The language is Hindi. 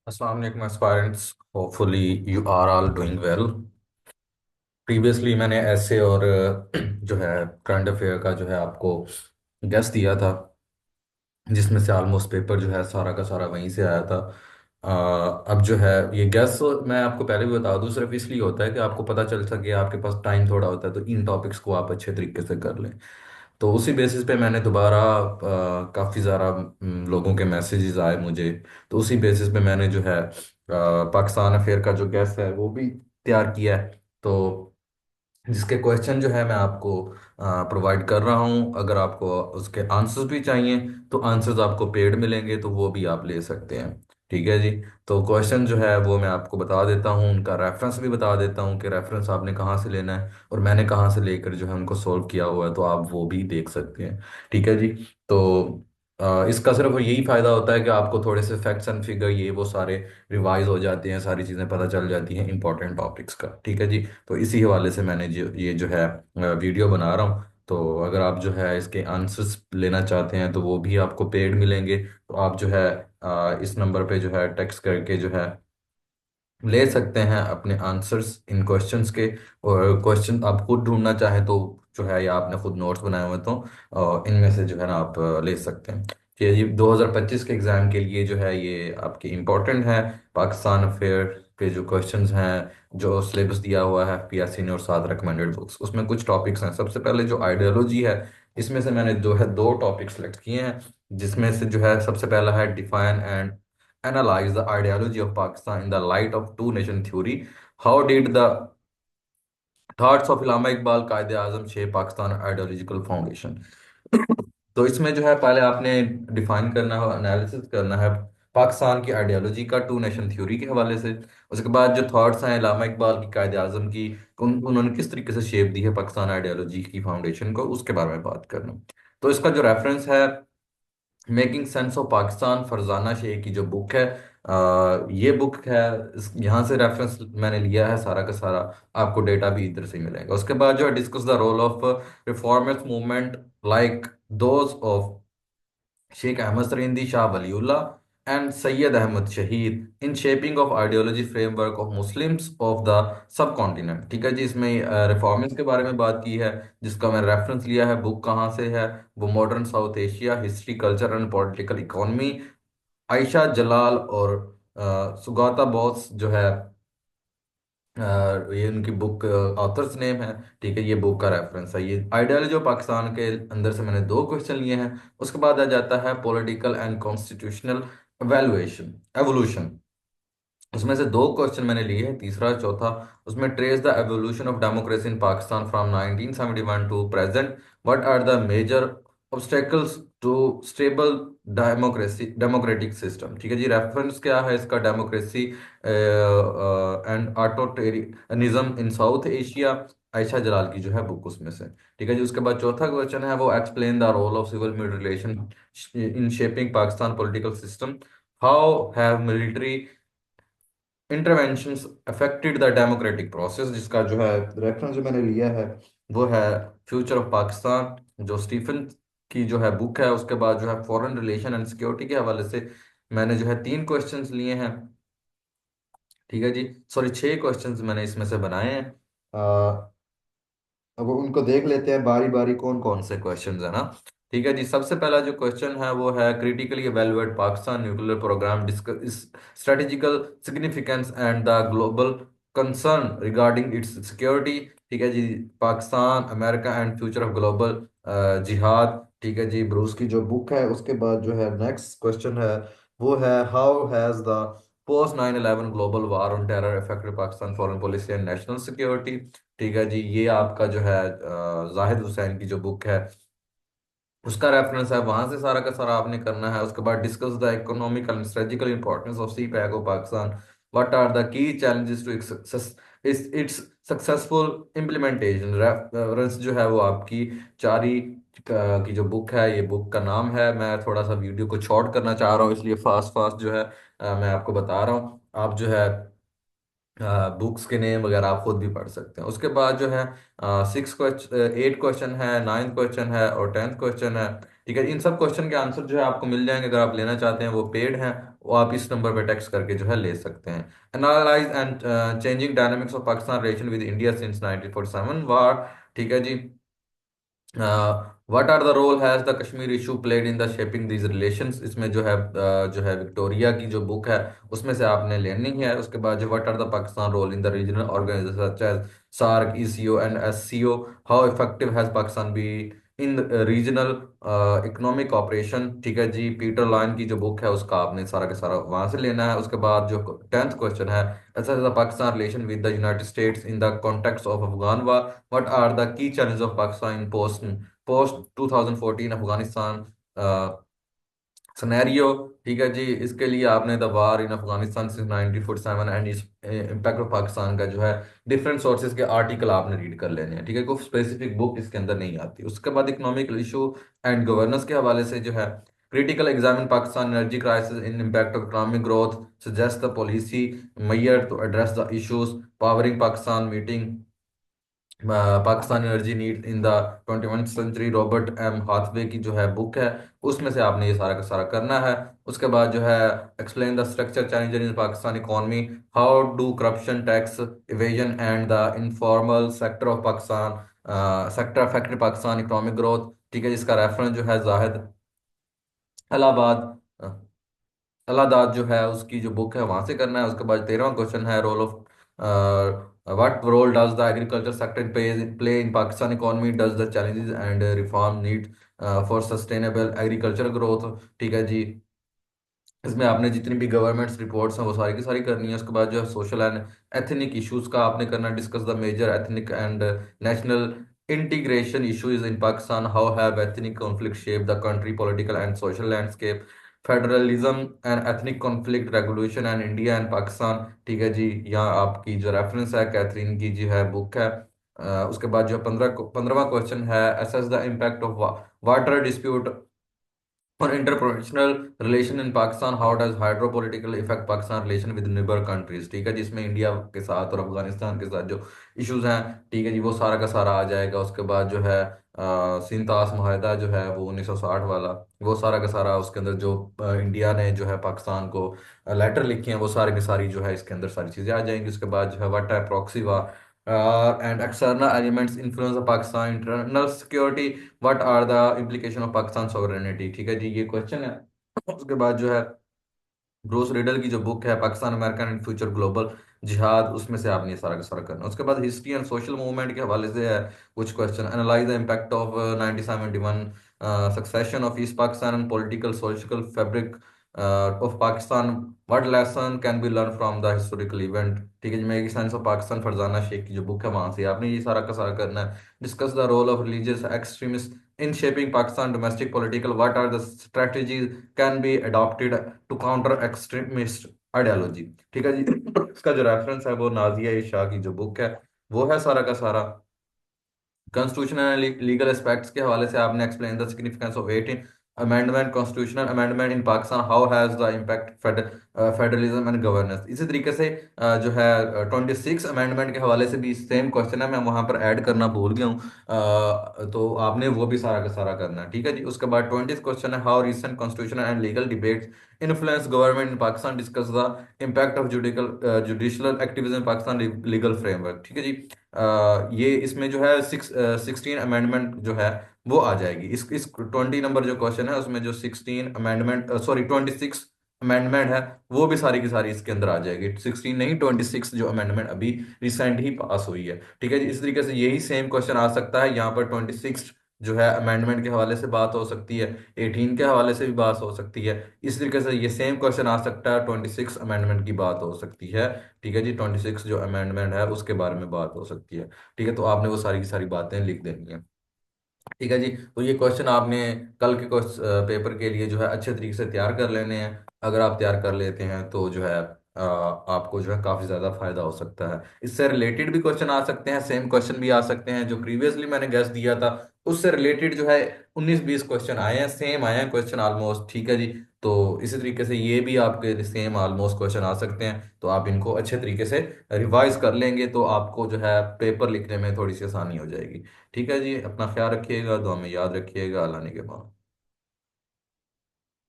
Assalamu alaikum aspirants. Hopefully you are all doing well. Previously मैंने ऐसे और जो है करंट अफेयर का जो है आपको गेस दिया था, जिसमें से ऑलमोस्ट पेपर जो है सारा का सारा वहीं से आया था। अब जो है ये गेस मैं आपको पहले भी बता दूं, सिर्फ इसलिए होता है कि आपको पता चल सके, आपके पास टाइम थोड़ा होता है तो इन टॉपिक्स को आप अच्छे तरीके से कर लें। तो उसी बेसिस पे मैंने दोबारा काफ़ी ज़्यादा लोगों के मैसेजेस आए मुझे। तो उसी बेसिस पे मैंने जो है पाकिस्तान अफेयर का जो गेस है वो भी तैयार किया है। तो जिसके क्वेश्चन जो है मैं आपको प्रोवाइड कर रहा हूँ। अगर आपको उसके आंसर्स भी चाहिए तो आंसर्स आपको पेड मिलेंगे, तो वो भी आप ले सकते हैं। ठीक है जी। तो क्वेश्चन जो है वो मैं आपको बता देता हूँ, उनका रेफरेंस भी बता देता हूँ कि रेफरेंस आपने कहाँ से लेना है और मैंने कहाँ से लेकर जो है उनको सॉल्व किया हुआ है, तो आप वो भी देख सकते हैं। ठीक है जी। तो इसका सिर्फ यही फायदा होता है कि आपको थोड़े से फैक्ट्स एंड फिगर ये वो सारे रिवाइज हो जाते हैं, सारी चीज़ें पता चल जाती हैं इंपॉर्टेंट टॉपिक्स का। ठीक है जी। तो इसी हवाले से मैंने जो ये जो है वीडियो बना रहा हूँ। तो अगर आप जो है इसके आंसर्स लेना चाहते हैं तो वो भी आपको पेड मिलेंगे। तो आप जो है इस नंबर पे जो है टेक्स्ट करके जो है ले सकते हैं अपने आंसर्स इन क्वेश्चंस के। और क्वेश्चन आप खुद ढूंढना चाहें तो जो है, या आपने खुद नोट्स बनाए हुए तो इनमें से जो है ना आप ले सकते हैं कि ये 2025 के एग्ज़ाम के लिए जो है ये आपके इम्पोर्टेंट है। पाकिस्तान अफेयर के जो क्वेश्चंस हैं, जो सिलेबस दिया हुआ है पीएससी ने और साथ रिकमेंडेड बुक्स, उसमें कुछ टॉपिक्स हैं। सबसे पहले जो आइडियोलॉजी है, इसमें से मैंने जो है दो टॉपिक सेलेक्ट किए हैं, जिसमें से जो है सबसे पहला है define and analyze the ideology of Pakistan in the light of two nation theory. How did the thoughts of Allama Iqbal Quaid-e Azam shape Pakistan ideological foundation? तो इसमें जो है पहले आपने डिफाइन करना है, एनालिसिस करना है पाकिस्तान की आइडियोलॉजी का टू नेशन थ्योरी के हवाले से। उसके बाद जो थॉट्स हैं इलामा इकबाल की कायदे आजम की, उन्होंने किस तरीके से शेप दी है पाकिस्तान आइडियोलॉजी की फाउंडेशन को, उसके बारे में बात करना। तो इसका जो रेफरेंस है, making sense of Pakistan, Farzana Shaikh की जो बुक है, ये बुक है। यहाँ से रेफरेंस मैंने लिया है सारा का सारा। आपको डेटा भी इधर से ही मिलेगा। उसके बाद जो है discuss the role of reformist movement like those of Sheikh Ahmad Sirhindi, Shah Waliullah and Syed Ahmad Shahid in shaping of ideology framework of Muslims of the subcontinent. ठीक है जी। इसमें रिफॉर्मिस्ट के बारे में बात की है, जिसका मैंने रेफरेंस लिया है। बुक कहाँ से है? वो modern South Asia history culture and political economy, Ayesha Jalal और सुगाता बोस जो है, ये उनकी बुक ऑथर्स नेम है। ठीक है, ये बुक का रेफरेंस है। ये आइडियोलॉजी ऑफ पाकिस्तान के अंदर से मैंने दो क्वेश्चन लिए हैं। उसके बाद आ जाता है political and constitutional evaluation evolution. उसमें से दो क्वेश्चन मैंने लिए हैं, तीसरा चौथा। उसमें trace the evolution of democracy in Pakistan from 1971 to present, what are the major obstacles to stable democracy democratic system. ठीक है जी। रेफरेंस क्या है इसका? Democracy and authoritarianism in South Asia, Ayesha Jalal की जो है बुक उसमें से। ठीक है जी। उसके बाद चौथा क्वेश्चन है वो explain the role of civil military relation in shaping Pakistan political system. How have military interventions affected the democratic process, जिसका जो है रेफरेंस जो मैंने लिया है वो है फ्यूचर ऑफ पाकिस्तान, जो स्टीफन की जो है बुक है। उसके बाद जो है फॉरेन रिलेशन एंड सिक्योरिटी के हवाले से मैंने जो है तीन क्वेश्चंस लिए हैं। ठीक है जी। सॉरी, छह क्वेश्चंस मैंने इसमें से बनाए हैं। अब उनको देख लेते हैं बारी बारी कौन कौन से क्वेश्चंस है ना। ठीक है जी। सबसे पहला जो क्वेश्चन है वो है critically evaluate Pakistan nuclear programme, discuss strategical significance and the global concern regarding its security. ठीक है जी। Pakistan America and future of global jihad. ठीक है जी, ब्रूस की जो बुक है। उसके बाद जो है नेक्स्ट क्वेश्चन है वो है how has the post 9/11 global war on terror affected Pakistan foreign policy and national security. ठीक है जी। ये आपका जो है जाहिद हुसैन की जो बुक है उसका रेफरेंस है, वहां से सारा का सारा आपने करना है। उसके बाद discuss the economical and strategical importance of CPEC of Pakistan, what are the key challenges to its successful implementation. Reference जो है वो आपकी चारी की जो बुक है, ये बुक का नाम है। मैं थोड़ा सा वीडियो को शॉर्ट करना चाह रहा हूँ, इसलिए फास्ट फास्ट जो है मैं आपको बता रहा हूँ। आप जो है बुक्स के नेम वगैरह आप खुद भी पढ़ सकते हैं। उसके बाद जो है 8 क्वेश्चन है, 9 क्वेश्चन है और 10th क्वेश्चन है। ठीक है, इन सब क्वेश्चन के आंसर जो है आपको मिल जाएंगे। अगर आप लेना चाहते हैं वो पेड हैं, वो आप इस नंबर पे टेक्स्ट करके जो है ले सकते हैं। Analyse and changing dynamics of Pakistan relation with India since 1947 war. ठीक है जी। What are the role has the Kashmir issue played in the shaping these relations, इसमें जो है विक्टोरिया की जो बुक है उसमें से आपने लेनी है। उसके बाद जो what are the Pakistan role in the regional organization such as SAARC, ECO and SCO, how effective has Pakistan be in regional economic operation. ठीक है जी, पीटर लाइन की जो बुक है उसका आपने सारा का सारा वहां से लेना है। उसके बाद जो 10th क्वेश्चन है, assess the Pakistan relation with the United States in the context of Afghan war, what are the key challenges of Pakistan in post post 2014 Afghanistan scenario. ठीक है जी, इसके लिए आपने the war in Afghanistan since 1947 and its impact of Pakistan का जो है डिफरेंट सोर्सेज के आर्टिकल आपने रीड कर लेने हैं। ठीक है, कोई स्पेसिफिक बुक इसके अंदर नहीं आती। उसके बाद इकोनॉमिक इशू एंड गवर्नेंस के हवाले से जो है critical examine Pakistan energy crisis in impact of economic growth, suggest the policy measure to address the issues, powering Pakistan meeting Pakistan energy need in the 21st century, Robert M Hathaway की जो है बुक है, उसमें से आपने ये सारा का सारा करना है। उसके बाद जो है explain the structure challenges in Pakistan economy, how do corruption, tax evasion and the informal sector of Pakistan sector affected Pakistan economic growth. ठीक है, जिसका रेफरेंस जो है जाहिद अलाहाबाद अलाहाबाद जो है उसकी जो बुक है वहां से करना है। उसके बाद 13वां क्वेश्चन है role of what role does the agriculture sector play in Pakistan economy, does the challenges and reform need for sustainable agriculture growth. ठीक है जी, इसमें आपने जितनी भी गवर्नमेंट्स रिपोर्ट्स हैं वो सारी की सारी करनी है। उसके बाद जो है सोशल एंड एथनिक इश्यूज का आपने करना, discuss the major ethnic and national integration issues in Pakistan, how have ethnic conflict shape the country political and social landscape, federalism and ethnic conflict regulation and India and Pakistan. ठीक है जी, यहाँ आपकी जो रेफरेंस है कैथरीन की जो है बुक है। उसके बाद जो 15वां क्वेश्चन है, assess the impact of water dispute on interprofessional relation in Pakistan, how does hydropolitical affect Pakistan relation with neighbor countries। ठीक है, जिसमें इंडिया के साथ और अफगानिस्तान के साथ जो इश्यूज हैं, ठीक है जी, वो सारा का सारा आ जाएगा। उसके बाद जो है सिंतास माहिदा जो है वो 1960 वाला, वो सारा का सारा उसके अंदर जो इंडिया ने जो है पाकिस्तान को लेटर लिखे हैं वो सारी की सारी जो है इसके अंदर सारी चीज़ें आ जाएंगी। उसके बाद जो है व्हाट है proxy war and external elements influence of Pakistan internal security, what are the implication of Pakistan sovereignty. ठीक है जी, ये क्वेश्चन है। उसके बाद जो है ब्रूस रिडल की जो बुक है Pakistan American and future global जिहाद, उसमें से आपने ये सारा का सारा करना है। उसके बाद हिस्ट्री एंड सोशल मूवमेंट के हवाले से है कुछ question, analyse the impact of 1971 succession of east Pakistan and political social fabric of Pakistan, what lesson can be learn from the historical event. ठीक है जी, मेरी साइंस ऑफ पाकिस्तान फरजाना शेख की जो बुक है वहां से आपने ये सारा का सारा करना है। Discuss the role of religious extremist in shaping Pakistan domestic political, what are the strategies can be adopted to counter extremist ideology। ठीक है जी, इसका जो रेफरेंस है वो नाजिया शाह की जो बुक है वो है सारा का सारा। कॉन्स्टिट्यूशनल एंड लीगल एस्पेक्ट्स के हवाले से आपने explain the significance of 18 amendment constitutional amendment in Pakistan, how has the impact federalism and governance. इसी तरीके से जो है 26 अमेंडमेंट के हवाले से भी सेम क्वेश्चन है, मैं वहां पर ऐड करना भूल गया हूँ। तो आपने वो भी सारा का सारा करना है। ठीक है जी, उसके बाद 20th क्वेश्चन है, how recent constitutional and legal debates influence government in Pakistan, discuss the impact of judicial activism in Pakistan legal framework. ठीक है जी, ये इसमें जो है 16 अमेंडमेंट जो है वो आ जाएगी। इस 20 नंबर जो क्वेश्चन है उसमें जो 16 अमेंडमेंट, सॉरी 26 अमेंडमेंट है वो भी सारी की सारी इसके अंदर आ जाएगी। 16 नहीं, 26 जो अमेंडमेंट अभी रिसेंट ही पास हुई है। ठीक है जी, इस तरीके से यही सेम क्वेश्चन आ सकता है यहाँ पर। 26 जो है अमेंडमेंट के हवाले से बात हो सकती है, 18 के हवाले से भी बात हो सकती है। इस तरीके से ये सेम क्वेश्चन आ सकता है, 26 अमेंडमेंट की बात हो सकती है। ठीक है जी, 26 जो अमेंडमेंट है उसके बारे में बात हो सकती है। ठीक है, तो आपने वो सारी की सारी बातें लिख देनी है। ठीक है जी, तो ये क्वेश्चन आपने कल के पेपर के लिए जो है अच्छे तरीके से तैयार कर लेने हैं। अगर आप तैयार कर लेते हैं तो जो है आपको जो है काफ़ी ज़्यादा फायदा हो सकता है। इससे रिलेटेड भी क्वेश्चन आ सकते हैं, सेम क्वेश्चन भी आ सकते हैं जो प्रीवियसली मैंने गेस दिया था उससे रिलेटेड जो है 19-20 क्वेश्चन आए हैं, सेम आए हैं क्वेश्चन ऑलमोस्ट। ठीक है जी, तो इसी तरीके से ये भी आपके सेम ऑलमोस्ट क्वेश्चन आ सकते हैं, तो आप इनको अच्छे तरीके से रिवाइज कर लेंगे तो आपको जो है पेपर लिखने में थोड़ी सी आसानी हो जाएगी। ठीक है जी, अपना ख्याल रखिएगा, दुआ में याद रखिएगा, अल्लाह ने के बाद।